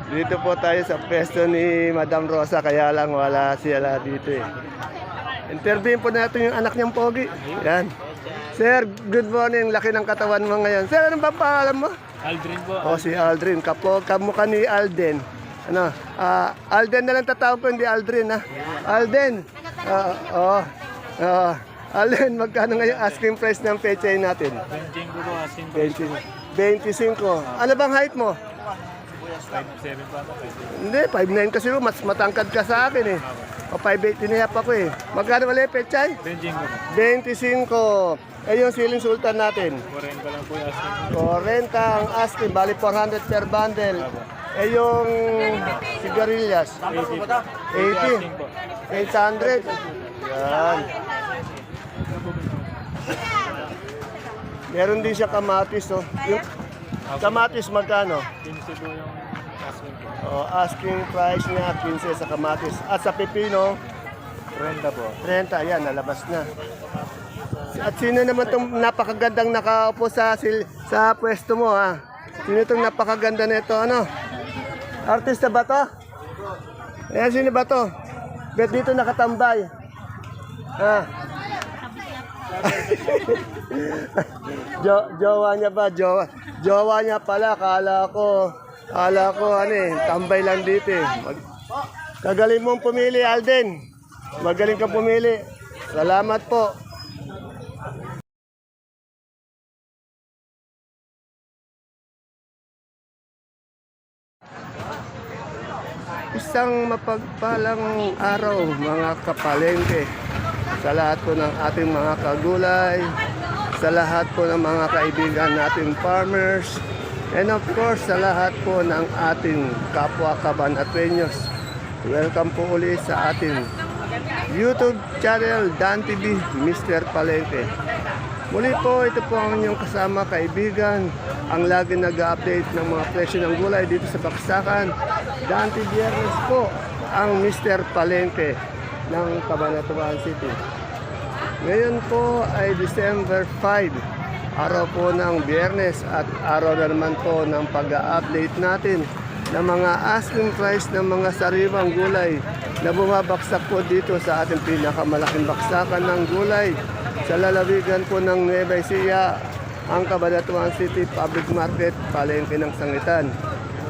Dito po tayo sa pwesto ni Madam Rosa, kaya lang wala siya dito eh. Interviewin po natin yung anak niyang pogi. Yan. Sir, good morning. Laki ng katawan mo ngayon. Sir, anong ba pangalan mo? Aldrin po. O, si Aldrin. Kamukha ni Alden. Ano? Alden na lang tatawag ko, hindi Aldrin ha. Alden. Alden, magkano ngayon asking price ng pechay natin? 25 po asking po. 25. Ano bang height mo? 5'7 pa ako. Hindi, 5'9 kasi mas matangkad ka sa akin eh. O 5'8 tinihap ako eh. Magkano wala yung pechay? 25. Eh yung siling sultan natin. 40 lang po yung asking. 40 ang asking, bali 400 per bundle. Eh yung sigarilyas? 80 80. po. 800. Yan. Meron din siya kamatis oh. Yung kamatis magkano? 15 po yung asking po. Oh, asking price niya 15 sa kamatis. At sa pipino, 30 po. 30. Yan, nalabas na. At sino naman itong napakagandang nakaupo sa pwesto mo ha? Sino itong napakaganda nito ano? Artista ba to? Ayan, sino ba to? Bet dito nakatambay. Ha? Jowa niya ba? Jowa niya pala. Kala ko ano eh, tambay lang dito eh. Kagaling mong pumili, Alden. Magaling ka pumili. Salamat po. Isang mapagpalang araw mga kapalengke sa lahat po ng ating mga kagulay, sa lahat po ng mga kaibigan nating farmers, and of course sa lahat po ng ating kapwa kabanatuenyos. Welcome po uli sa ating YouTube channel Dan TV Mr. Palengke. Muli po, ito po ang inyong kasama kaibigan, ang lagi nag-update ng mga presyo ng gulay dito sa Baksakan. Dante Biyernes po ang Mr. Palengke ng Cabanatuan City. Ngayon po ay December 5, araw po ng Biyernes at araw na naman po ng pag-update natin ng mga asking price ng mga sariwang gulay na bumabaksak po dito sa ating pinakamalaking baksakan ng gulay sa lalawigan po ng Nueva Ecija, ang Cabanatuan City Public Market, Palengke ng Sangitan.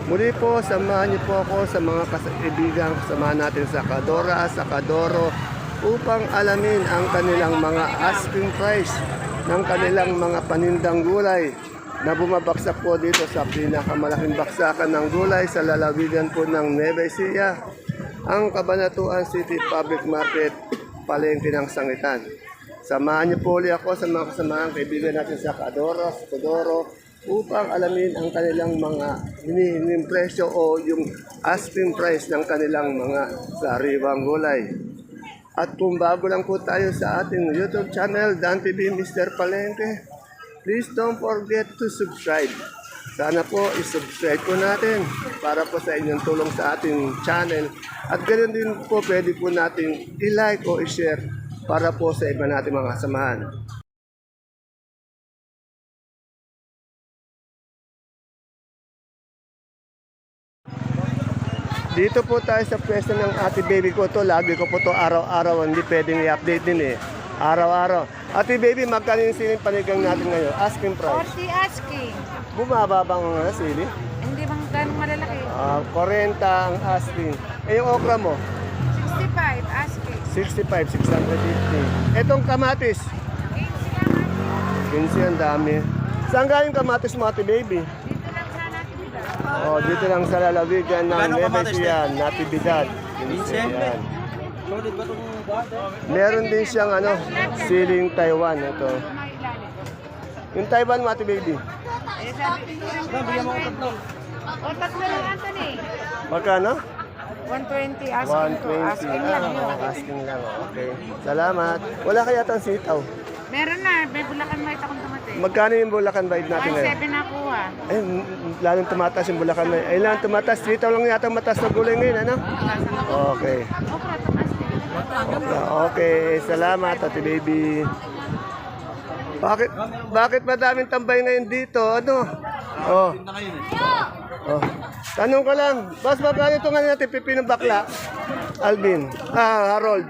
Muli po, samahan niyo po ako sa mga kaibigan, samahan natin sa Kadora, sa Kadoro, upang alamin ang kanilang mga asking price ng kanilang mga panindang gulay na bumabaksak po dito sa pinakamalaking baksakan ng gulay sa lalawigan po ng Nueva Ecija, ang Cabanatuan City Public Market, Palengke ng Sangitan. Samahan niyo po ulit ako sa mga kasamahan kaibigan natin sa Kadoro, sa Kodoro, upang alamin ang kanilang mga hinihinging presyo o yung asking price ng kanilang mga sariwang gulay. At kung bago lang po tayo sa ating YouTube channel, Dan TV Mr. Palengke, please don't forget to subscribe. Sana po isubscribe po natin para po sa inyong tulong sa ating channel. At ganoon din po pwede po natin i-like o i-share para po sa iba natin mga kasamahan. Dito po tayo sa pwesto ng ate baby ko to. Lagi ko po to araw-araw. Hindi pwedeng i-update din eh. Araw-araw. Ate baby, magkano yung siling panigang natin ngayon? Asking price. 40 asking. Bumaba bang sili? Hindi bang ganun malalaki? 40 ang asking. Eh yung okra mo? 65 asking. 65, 650. Etong kamatis? 15 ang dami. Saan galing kamatis mo, ate baby? Dito lang sa natin dito. Oh, dito lang sa lalawigan ng Nueva Ecija, Natividad. 15 yan. Meron din siyang siling Taiwan ito. Yung Taiwan mo, ate baby? Eh, sabi ko o, tatlo lang, Anthony. Magkano? 120 asking to. 120. Asking lang yun. Asking lang. Okay. Salamat. Wala kaya tang sitaw. Meron na. May Bulacan White akong tumatay. Magkano yung Bulacan Bite natin ngayon? 1.7 nakuha. Ay, lalong tumataas yung Bulacan Bite. Ay, lalong tumataas. Sitaw lang yata mataas na gulay ngayon, ano? Okay. Okra, itong asking. Okay. Salamat, ate baby. Bakit madaming tambay ngayon dito? Ano? Oh. Oh. Tanong ko lang, boss, magkano itong ano natin, pipinong bakla? Alvin. Harold.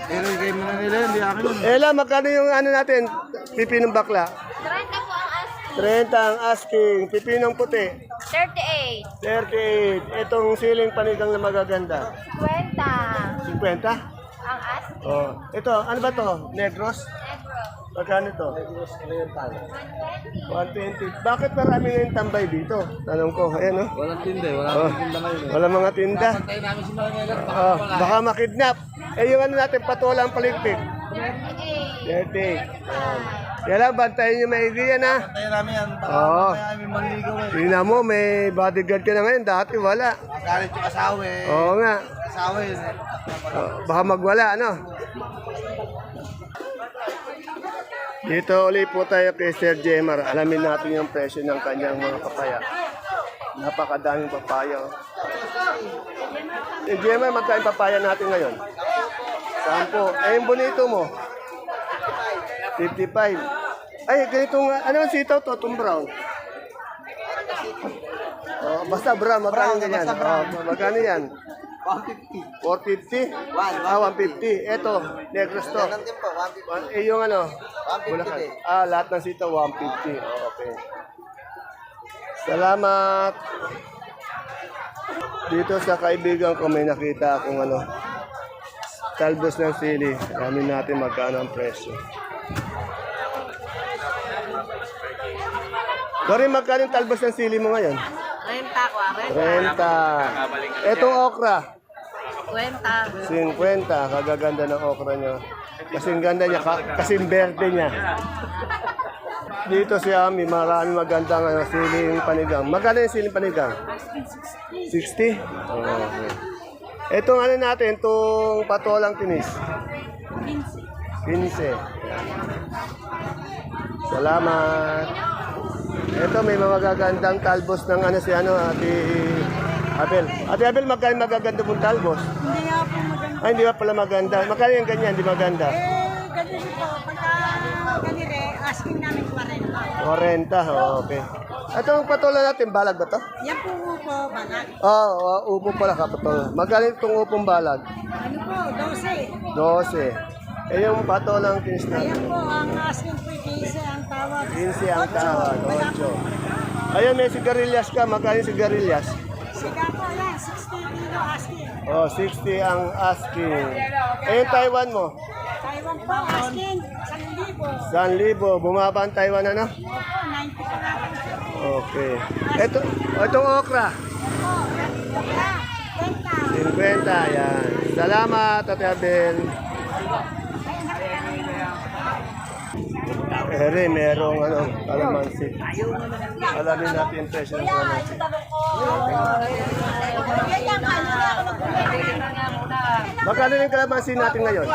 Pero game na nila, hindi akin yun. Ela, magkano yung ano natin, pipinong bakla? 30 po ang asking. 30 ang asking, pipinong puti. 38. 38. Itong siling panigang na magaganda. 20. 50? Ang asking. Oh. Ito, ano ba to? Negros? Negro. Magkano to? 120. Bakit marami na yung tambay dito? Tanong ko, ayan oh. Walang tinda, Oh, wala mga tinda. Tayo namin si Manila. Oh, baka makidnap. Eh yung ano natin, patulang paligpit. 38. 30. Kaya lang, bantayan nyo maigi yan ha. Tayo namin yan. Oo. Kami manligaw eh. Tingnan mo, may bodyguard ka na ngayon. Dati wala. Galit yung asawa eh. Oo nga. Asawa yun eh. Baka magwala, ano? Dito ulit po tayo kay Sir Jemar. Alamin natin yung presyo ng kanyang mga papaya. Napakadaming papaya. Oh. Jemar, magkain papaya natin ngayon? 10. Eh, yung bonito mo? 55. Ay, ganitong, ano ang sitaw to? Itong brown. Oh, basta brown, magkano yan? Oh, magkano yan? 150. 450? 150. Ito, negros to. Ganun din po, 150. Eh, yung ano? 150 Bulacan. din. Lahat ng sitaw, 150. Oh, okay. Salamat. Dito sa kaibigan ko may nakita akong ano, talbos ng sili. Alamin natin magkano ang presyo. Dori, magkano yung talbos ng sili mo ngayon? 30 ko. 30. Etong okra, 20. 50. Kagaganda ng okra nyo. Kasing ganda niya, kasing berde niya. Dito si Ami, marami magandang ano, siling panigang. Magkano yung siling panigang? 60? Oh, okay. Itong ano natin, itong patolang tinis. 15. Salamat. Ito may mga magagandang talbos ng ano si ano, Ate Abel. Ate Abel, magkano magaganda mong talbos? Hindi nga po maganda. Ay, hindi ba pala maganda? Magkano yung ganyan, di maganda? Ganun po. Pagka ganire, asking namin 40. 40, oh, okay. Itong patola natin, balag ba to? Yan po po, balat. Upo pala kapatol. Magkano itong upong balag? Ano po, 12. 12. Eh yung patolang tinis natin. Ayan po, ang asking po, 15 ang tawag. 15 ang tawad, Wala po. 8. Ayun, may sigarilyas ka. Magkano yung sigarilyas? Siga po, yan, 60 kilo asking. Oh, 60 ang asking. Eh, yung Taiwan mo? Taiwan po, asking, 1,000. 1,000. Bumaba ang Taiwan, ano? Opo, 90 po lang. Okay. Itong okra? Opo, okra, 50. 50, yan. Salamat, Ate Abel. Ere, merong ano, kalamansi. Alamin natin yung presyo ng kalamansi. Magkano yung kalamansi natin ngayon?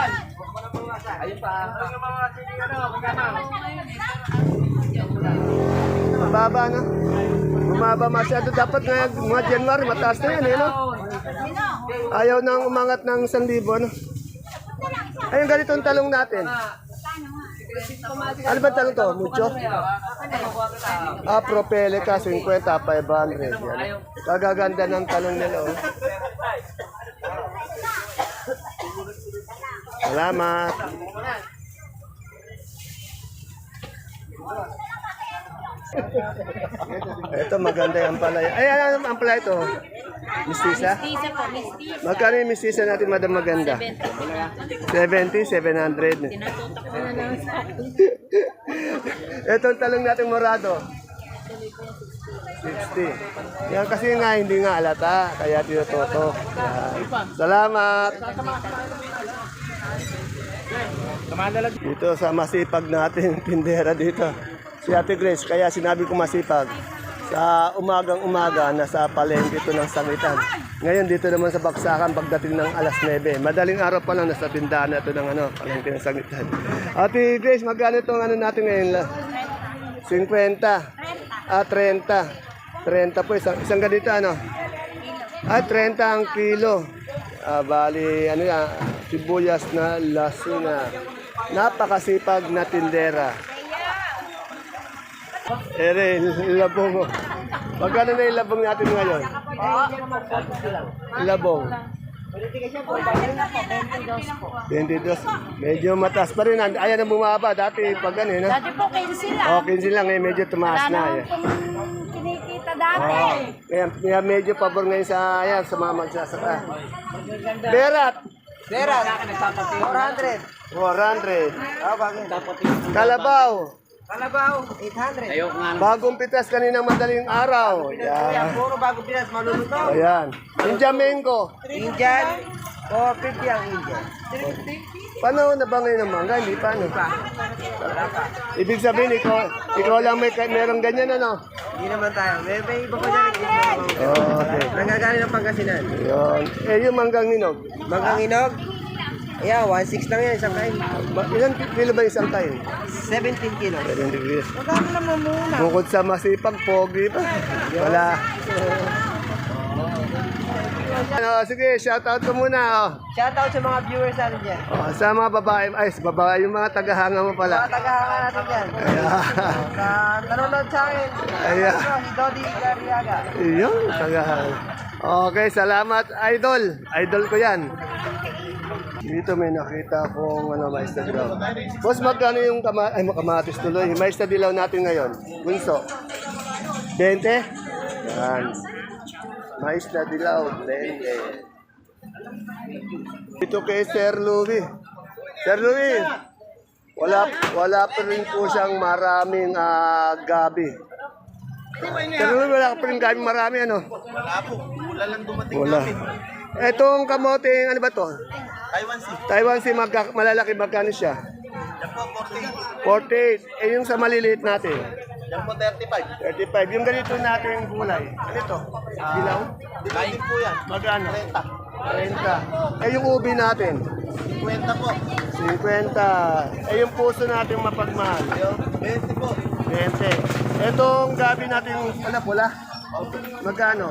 Mababa na. Bumaba masyado. Dapat nga mga January, mataas na yan, eh, no? Ayaw nang umangat ng 1,000, no? Ayun, ganitong talong natin. Ano ba talong to? Mucho? Propelica, 50, 500. Yan. Kagaganda ng talong nila, oh. Salamat. Ito maganda yung ampalaya. Ay, ano ang ampalaya ito? Mistisa? Mistisa po, mistisa. Magkano yung mistisa natin, madam maganda? 70, 700. Tinatutok ko na lang sa akin. Itong talong natin morado. 60. Yan kasi nga hindi nga alata, kaya tinututok. Yan. Salamat. Dito sa masipag natin tindera dito. Si Ate Grace, kaya sinabi ko masipag. Sa umagang-umaga, nasa palengke ito ng sangitan. Ngayon dito naman sa Baksakan, pagdating ng alas 9. Madaling araw pa lang, nasa tindahan na ito ng ano, palengke ng sangitan. Ate Grace, magkano itong ano natin ngayon? 50. 30. 30 po, isang ganito ano? 30 ang kilo. Bali, ano yan, sibuyas na lasuna. Napakasipag na tindera. Ere, labong mo. Magkano na yung labong natin ngayon? Labong. 22. Medyo mataas pa rin. Ayan ang bumaba. Dati pag ano, no? Dati po 15 lang. Oh, 15 lang eh. Medyo tumaas Wala na. naman Eh. pong kinikita dati. Kaya medyo pabor ngayon sa, ayan, sa mga magsasaka. Berat. Berat. 400. 400. Ah, bakit? Kalabaw. Kalabaw. 800. Bagong pitas kaninang madaling araw. Yan, Yan. puro bago Pinas, maluluto. Ayan. Yung Jamengo. Indian. 450 ang Indian. Paano na ba ngayon ang mangga? Hindi pa, no? Ibig sabihin, ikaw lang merong ganyan, ano? Hindi naman tayo. May iba pa dyan. Okay. Nanggagaling ng Pangasinan. Yun. Eh, yung manggang ninog. Manggang inog. Ayan, 1.6 lang yan, isang kain. Ilan kilo ba isang kain? 17 kilos. 7 degrees. Magkano naman muna? Bukod sa masipag, pogi pa. Wala. Ano, sige, shoutout ko muna. Oh. Shoutout sa mga viewers natin dyan. Oh, sa mga babae, ay, sa babae, yung mga tagahanga mo Mga pala. tagahanga natin dyan. Sa nanonood sa akin. Ayan. Si Dodi Garriaga. Iyon, tagahanga. Okay, salamat, idol. Idol ko yan. Dito may nakita akong mais na dilaw. Boss, magkano yung kamatis tuloy? Mais na dilaw natin ngayon. Bunso. 20? Yan. Mais na dilaw, 20. Dito kay Sir Louie. Sir Louie, wala pa rin po siyang maraming gabi. Sir Louie, wala pa rin gabi marami, ano? Wala po. Wala lang dumating Wala. Etong kamoting, ano ba to? Taiwan Sea. Taiwan Sea, malalaki, magkano siya? Yan po, 48. Eh, yung sa maliliit natin? Yan po, 35. 35. Yung ganito natin gulay. Ano ito? Dilaw? Dilaw din po yan. Magkano? 30. Eh, yung ubi natin? 50 po. 50. Eh, yung puso natin mapagmahal? 20 po. 20. Etong gabi natin, pula. Magkano?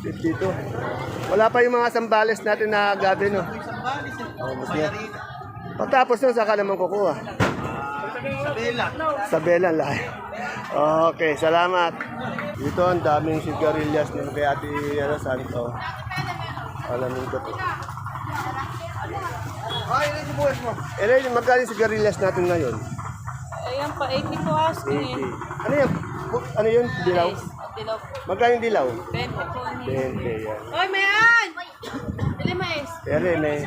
52. Wala pa yung mga sambales natin na gabi, no? Oh, mas yan. Pagtapos nun, saka naman kukuha. Bela. Sa Bela lang. Okay, salamat. Dito ang daming sigarilyas ng kay Ate Santo. Alamin ko to. Ay, ilan yung buwas mo? Eh, magkano yung sigarilyas natin ngayon? Ayan pa, 80 po asking. 80. Ano yan? Ano yun? Dilaw? Dilaw. Magkano yung dilaw? 20 po. 20, yan. Oy, mayan! Dili mais. Pero may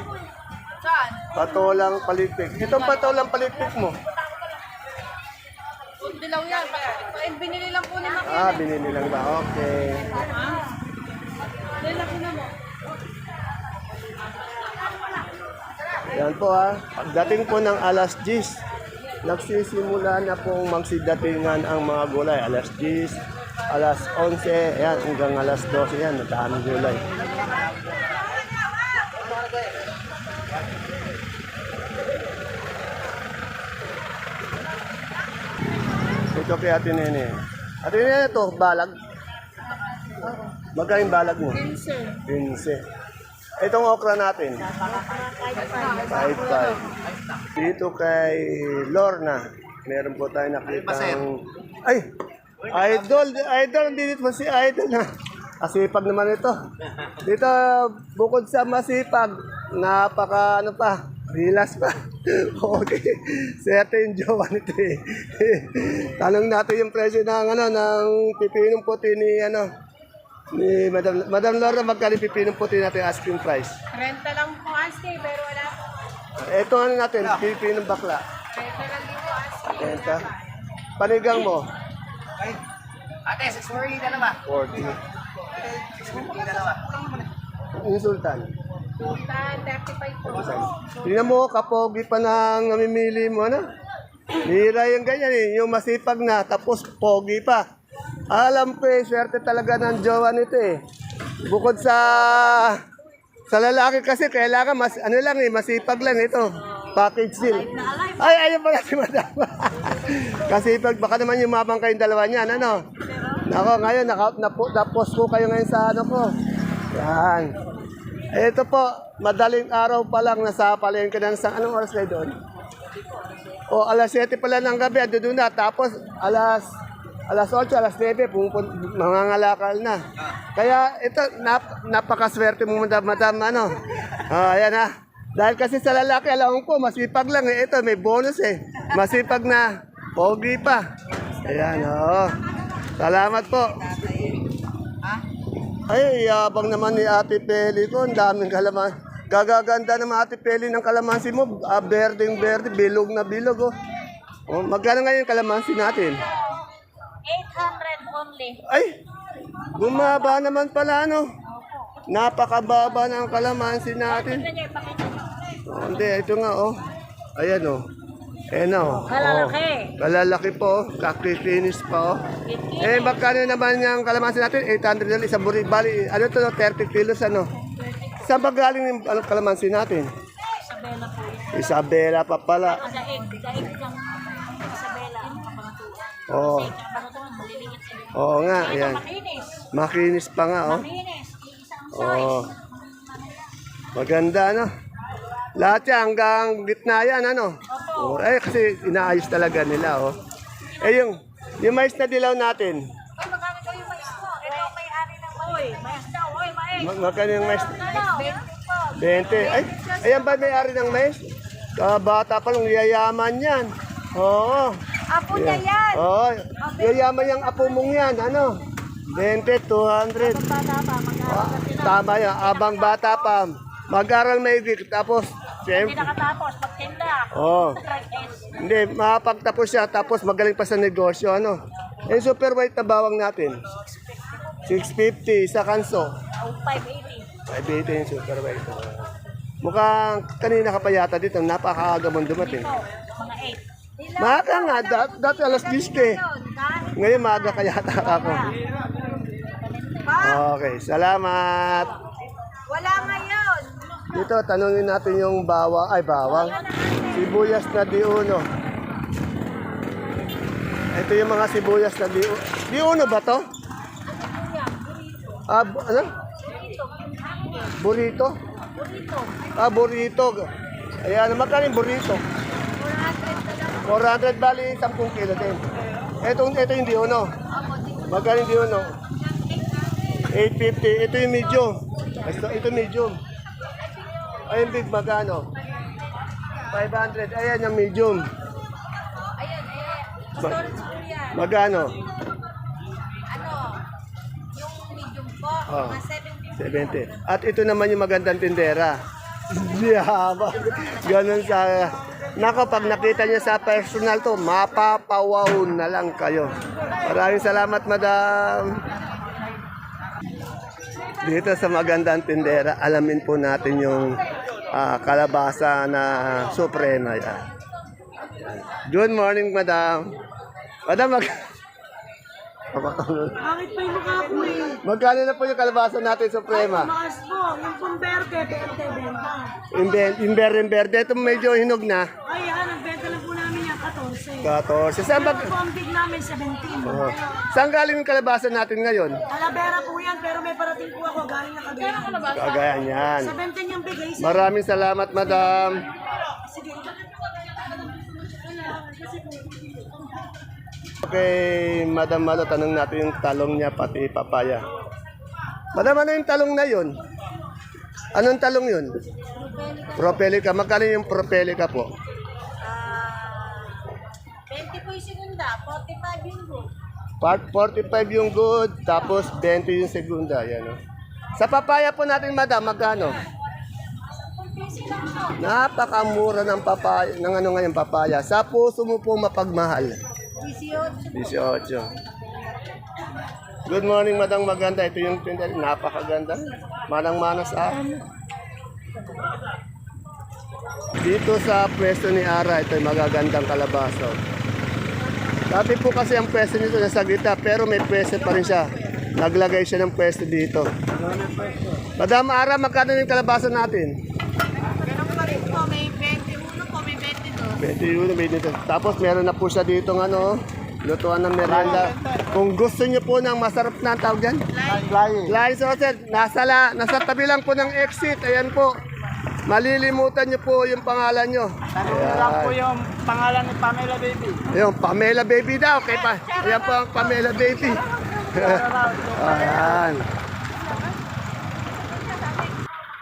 Saan? patolang palitpik. Itong patolang palitpik mo. Dilaw yan. Binili lang po ni Maki. Ah, binili lang ba? Okay. Dili lang po na mo. Yan po ha. Pagdating po ng alas 10, nagsisimula na pong magsidatingan ang mga gulay. Alas 10, alas 11, yan, hanggang alas 12 yan. Nagkaaming gulay. Ito kay Ate Nene. Ate Nene, ito, balag. Magkain balag mo? 15. Itong okra natin. 5.5. Dito kay Lorna, meron po tayo nakitang... Ay! Idol! Dito po si Idol na. Masipag naman ito. Dito, bukod sa masipag, napaka ano pa, rilas pa. Okay. Sete yung jowa nito eh. Tanong natin yung presyo ng, ng pipinong puti ni ni Madam Laura, magkano pipinong puti natin asking price? 30 lang po asking, pero wala po. Ito natin, pipinong bakla. 30 lang din po asking. 30. Panigang mo? Ay, ate, 640 na naman. 40. 650 na naman. Yung sultan? Sultan, 35 po. Tingnan mo, kapogi pa nang namimili mo, ano? Hira yung ganyan eh, yung masipag na, tapos pogi pa. Alam ko eh, swerte talaga ng jowa nito eh. Bukod sa lalaki kasi, kailangan masipag lang ito. Package deal. Ay, ayun pala si Madam. Kasipag, baka naman yumabang kayong dalawa niyan, ano? Nako, ngayon, na-post ko kayo ngayon sa ko. Yan. Ito po, madaling araw pa lang, nasa palengke ng anong oras kayo doon? O, alas 7 pala ng gabi, doon na. Tapos, alas alas 8, alas 9, mangangalakal na. Kaya ito, napakaswerte mo, madam, ano. Ayan ha. Dahil kasi sa lalaki, alam ko, masipag lang eh. Ito, may bonus eh. Masipag na, pogi pa. Ayan, oo. Salamat po. Ay, yabang naman ni Ate Peli ko. Ang daming kalaman. Gagaganda naman Ate Peli ng kalamansi mo. Berdeng-berde, bilog na bilog. Oh, magkano ngayon yung kalamansi natin? 800 only. Ay, bumaba naman pala, ano? Napakababa ng kalamansi natin. Oh, hindi, ito nga, oh. Ayan, oh. Ayan, oh. Malalaki. Malalaki po, kakikinis pa, oh. Eh, magkano naman yung kalamansi natin? 800 na isang buri. Bali, ano to, no? 30 kilos, ano? Saan ba galing yung kalamansi natin? Isabela po yun. Isabela pa pala. Daig ng Isabela. Ang kapangatuan. Oo. Kasi kapangatuan, maliliit sila. Oo nga, Ito, ayan. makinis. Makinis pa nga, oh. Makinis. Isang Oo. size. Maganda, no? Lahat yan, hanggang gitna yan, ano? Oh, eh, kasi inaayos talaga nila, oh. Eh, yung mais na dilaw natin. Ay, magkano daw yung mais mo? Ito, may-ari ng Oy, mais daw. Oy, mais. Magkano yung mais? 20 po. 20. Ay, ayan ba may-ari ng mais? Bata pa lang, yayaman yan. Oo. Apo niya yan. Oo, yayaman yung apo mong yan, ano? 20, 200. Bata pa, mag-aaral sila. Tama yan, abang bata pa. Mag-aral maigit, tapos, Hindi siyempre, nakatapos, magtinda. oh. Strike Hindi, makapagtapos siya, tapos magaling pa sa negosyo, ano? Yung super white na bawang natin, 650 sa kanso. 580. 580 yung super white. Mukhang kanina ka pa yata dito, napakaaga mong dumating. Ito, mga 8. Maaga nga, dati alas 10 eh. Ngayon maaga ka yata ako. Okay, salamat. Wala ngayon. Dito, tanungin natin yung bawang, sibuyas na diuno. Ito yung mga sibuyas na diuno. Diuno ba to? Ano? Burrito? Burrito. Ayan, magkano yung burrito? 400 bali, 10 kilo din. Ito yung diuno. Magkano yung diuno? 850. Ito yung medium. Ito medium. Ay, yung big magkano? 500. Ayan yung medium. Magkano? Yung medium po, Oh, mga 70. At ito naman yung magandang tindera. Yaba. Ganun sa... Nako, pag nakita niyo sa personal to, mapapawaw na lang kayo. Maraming salamat, madam. Dito sa magandang tindera, alamin po natin yung kalabasa na suprema. Yan. Good morning, madam. Madam, Bakit pa yung mukha ko eh? magkano na po yung kalabasa natin suprema? Makas po, yung pamberte, benta. Yung berde, ito medyo hinog na. Ay, nagbenta na po namin yung 14. 14. Saan ba? Ito po ang big namin, 17. Oh. Saan galing yung kalabasa natin ngayon? Talavera po yan, pero may parating po ako, galing na Cagayan. Kagayan yan. 17 yung bigay. Maraming salamat, madam. Sige. Okay, Madam Malo, tanong natin yung talong niya, pati papaya. Madam, ano yung talong na yun? Anong talong yun? Propelica. Magkano yung propelica po? 20 po yung segunda, 45 yung go. 45 yung good, tapos 20 yung segunda. Yan, oh. Sa papaya po natin, madam, magkano? Napakamura ng papaya, ng ano ngayon papaya. Sa puso mo po mapagmahal. 18. Good morning, madang maganda. Ito yung tindahan, napakaganda. Manang-mana sa akin. Dito sa pwesto ni Ara, ito yung magagandang kalabaso. Dati po kasi ang pwesto nito nasa gitna, pero may pwesto pa rin siya. Naglagay siya ng pwesto dito. Madam Ara, magkano yung kalabaso natin? Ganun pa rin po, may 21 po, may 22. 21, may dito. Tapos meron na po siya dito ng ano, lutuan ng merienda. Kung gusto niyo po ng masarap na tawag dyan, flying sausage. Nasa tabi lang po ng exit. Ayan po. Malilimutan niyo po yung pangalan niyo. Tanungin lang po yung pangalan ni Pamela Baby. Yung Pamela Baby daw. Yan po ang Pamela Baby. Ayan.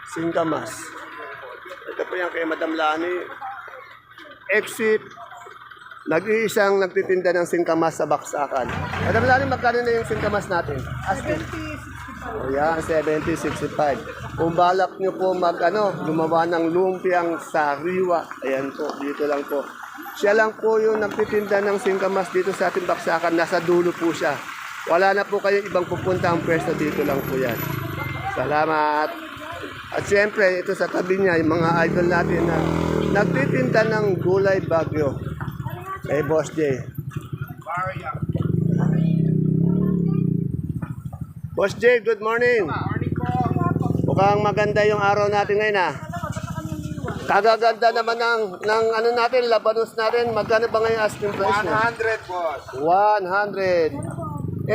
Singkamas. Ito po yan kay Madam Lani. Exit. Nag-iisang nagtitinda ng singkamas sa baksakan. Madam Lani, magkano na yung singkamas natin? Asking. Ayan, 70, 65. Kung balak nyo po gumawa ng lumpiang sariwa, ayan po, dito lang po. Siya lang po yung nagtitinda ng singkamas dito sa ating baksakan. Nasa dulo po siya. Wala na po kayo ibang pupunta ang pwesto, dito lang po yan. Salamat. At siyempre, ito sa tabi niya, yung mga idol natin na nagtitinda ng gulay bagyo. Eh, Boss J. Boss J, good morning. Mukhang maganda yung araw natin ngayon ah. Kagaganda naman ng ano natin, labanos natin. Magkano ba ngayon asking price na? 100, boss. 100.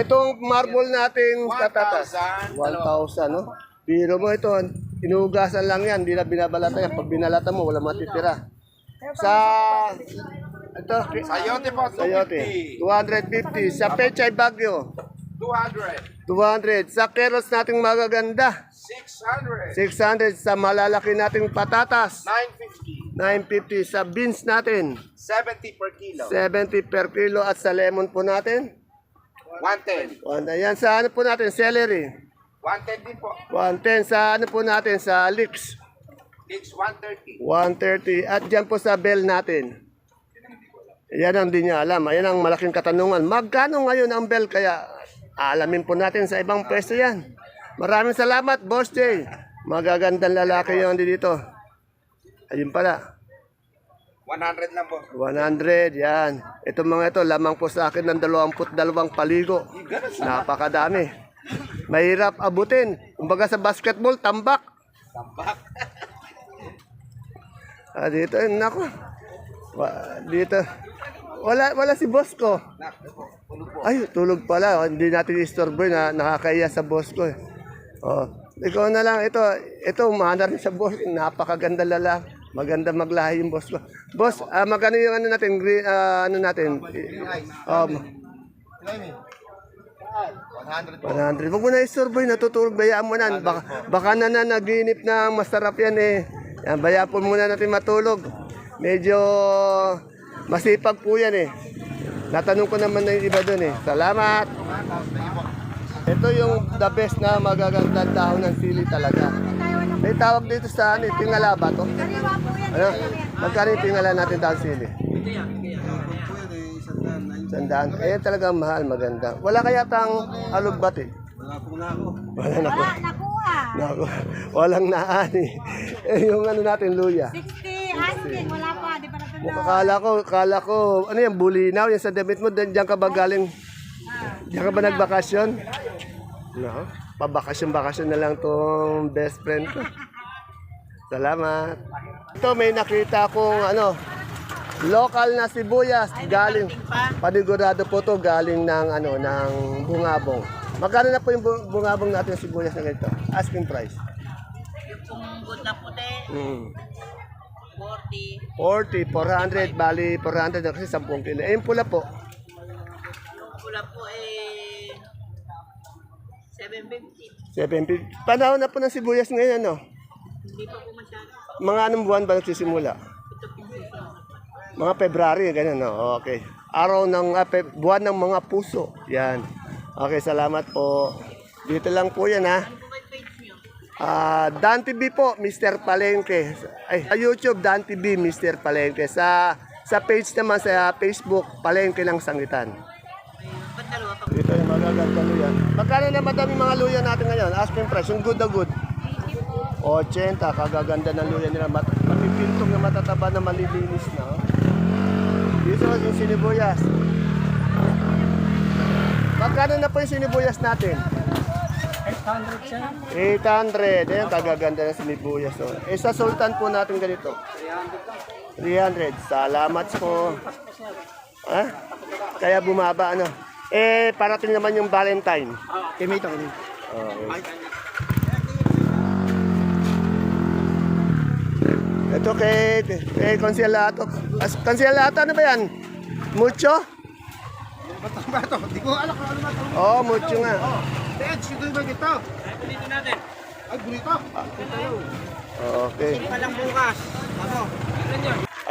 Itong marble nating patatas. 1,000, no? Biro mo ito, inuugasan lang yan, hindi na binabalata yan. Pag binalata mo, wala matitira. Ito, Sayote po, sayote, 250. Sa Pechay Bagyo, 200. 200. Sa keros nating magaganda, 600. 600. Sa malalaki nating patatas, 950. 950. Sa beans natin, 70 per kilo. 70 per kilo. At sa lemon po natin, 110. Ayan, sa ano po natin, celery, 110 din po. 110. Sa ano po natin, sa leeks, It's 130. 130. At dyan po sa bell natin, yan ang di niya alam. Ayan ang malaking katanungan. Magkano ngayon ang bell? Kaya alamin po natin sa ibang pwesto yan. Maraming salamat, Boss J. Magagandang lalaki yung dito. Ayun pala. 100 lang po. 100, yan. Ito mga ito, lamang po sa akin ng 22 paligo. Napakadami. Mahirap abutin. Kumbaga sa basketball, tambak. Dito, nako. Dito. Wala si boss ko. Ay, tulog pala. Hindi natin istorbo na nakakaya sa boss ko. Oh, ikaw na lang. Ito umana rin sa boss. Napakaganda lalaki. Maganda maglahi yung boss ko. Boss, magkano yung ano natin? Ano natin? 100. Huwag mo na istorbo. Natutulog. Bayaan mo na. Baka na naginip na masarap yan eh. Yan, bayaan po muna natin matulog. Medyo masipag po yan eh. Natanong ko naman na yung iba doon eh. Salamat. Ito yung the best na magagandang dahon ng sili talaga. May tawag dito sa ano, tingala ba to? Kariwa po yan. Ano? Magkano yung tingala natin dahon sili? 100. Ayan talagang mahal, maganda. Wala kaya tang alugbati? Wala na ako. Nakuha. Naku, walang naani. Yung ano natin, luya. 60, asking. Wala pa. Di pa na Kala ko, ano yan, bulinaw, yan sa damit mo, diyan ka ba galing? Diyan ka ba nagbakasyon? No, pabakasyon na lang tong best friend ko. Salamat. Ito, may nakita akong local na sibuyas, galing, panigurado po to, galing ng, ng Bungabong. Magkano na po yung Bungabong natin sibuyas na ganito? Asking price. Yung good na puti, 40. 40, 400, bali 400 na kasi 10 kilo. Eh, yung pula po, Yung pula po eh 750. 750. Panahon na po ng sibuyas ngayon, ano? Hindi pa po masyado. Mga anong buwan ba nagsisimula? Mga February, ganyan, no? Okay. Araw ng, buwan ng mga puso. Yan. Okay, salamat po. Dito lang po yan, ha? Ano po ba yung page nyo? Dan TV po, Mr. Palengke. Ay, sa YouTube, Dan TV, Mr. Palengke. Sa page naman, sa Facebook, Palengke ng Sangitan. Ayun, ba't dalawa pa? Dito yung magaganda luya. Magkano na madami mga luya natin ngayon? Asking price, yung good na good. 80, kagaganda ng luya nila. Matipintong na matataba na malilinis na. Oh. Dito yung sinibuyas. Magkano na po yung sinibuyas natin? 800. Ayan, kagaganda ng sinibuyas. Oh. Eh, sa sultan po natin ganito. 300. Salamat po. Ha? Kaya bumaba, ano? Eh, parating naman yung Valentine. Kimito. Okay. Dito kay Consielato. Consielato, ano ba yan? Mucho? Ba ito? Hindi ko alam kung ano ba ito. Oo, mucho nga. Ted, sino ba ito? Ay, natin. Ay, burrito. Okay. Palang bukas. Ako.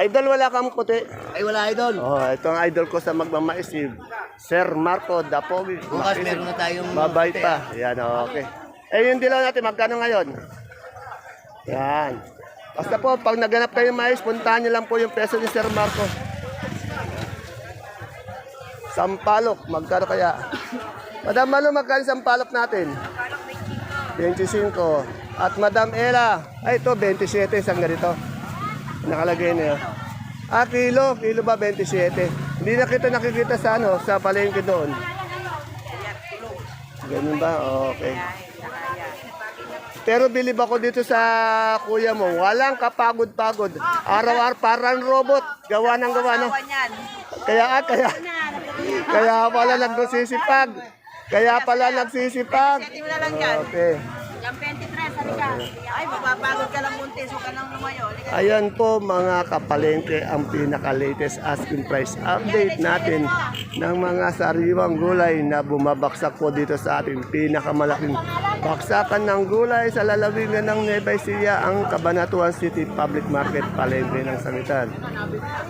Idol, wala kang puti. Ay, wala idol. Oh, ito ang idol ko sa magmamais si Sir Marco Dapogi. Bukas meron na tayong Mabait pa. Yan, okay. Eh, yung dilaw natin, magkano ngayon? Yan. Basta po, pag naganap kayo mais, puntahan nyo lang po yung peso ni Sir Marco. Sampalok, magkano kaya? Madam Malu, magkano sampalok natin? 25. At Madam Ella, ay ito, 27, isang ganito. Nakalagay na yun. Ah, kilo ba 27? Hindi na kita nakikita sa ano, sa palengke doon. Ganun ba? Okay. Pero bilib ako dito sa kuya mo, walang kapagod-pagod. Araw-araw parang robot, gawa ng gawa, no? Kaya pala nagsisipag. Okay. Yung 23, halika. Ay, mapapagod ka lang buntis, huwag ka nang lumayo. Halika. Ayan po mga kapalengke ang pinaka-latest asking price update natin ng mga sariwang gulay na bumabaksak po dito sa ating pinakamalaking baksakan ng gulay sa lalawigan ng Nueva Ecija, ang Cabanatuan City Public Market, Palengke ng Sangitan.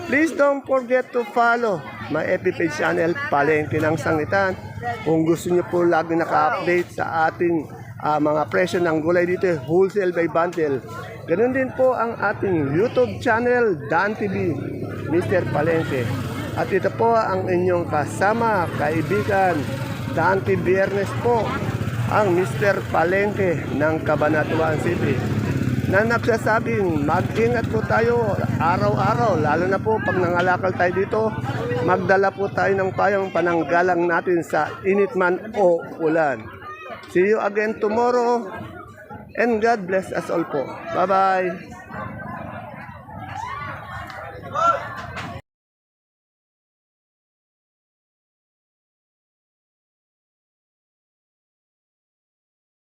Please don't forget to follow my FB page channel, Palengke ng Sangitan. Kung gusto niyo po lagi naka-update sa ating mga presyo ng gulay dito, wholesale by bundle. Ganun din po ang ating YouTube channel, Dan TV, Mr. Palengke. At ito po ang inyong kasama, kaibigan, Dante Biernes po, ang Mr. Palengke ng Cabanatuan City, na nagsasabing mag-ingat po tayo araw-araw, lalo na po pag nangalakal tayo dito, magdala po tayo ng payong pananggalang natin sa init man o ulan. See you again tomorrow, and God bless us all po. Bye-bye!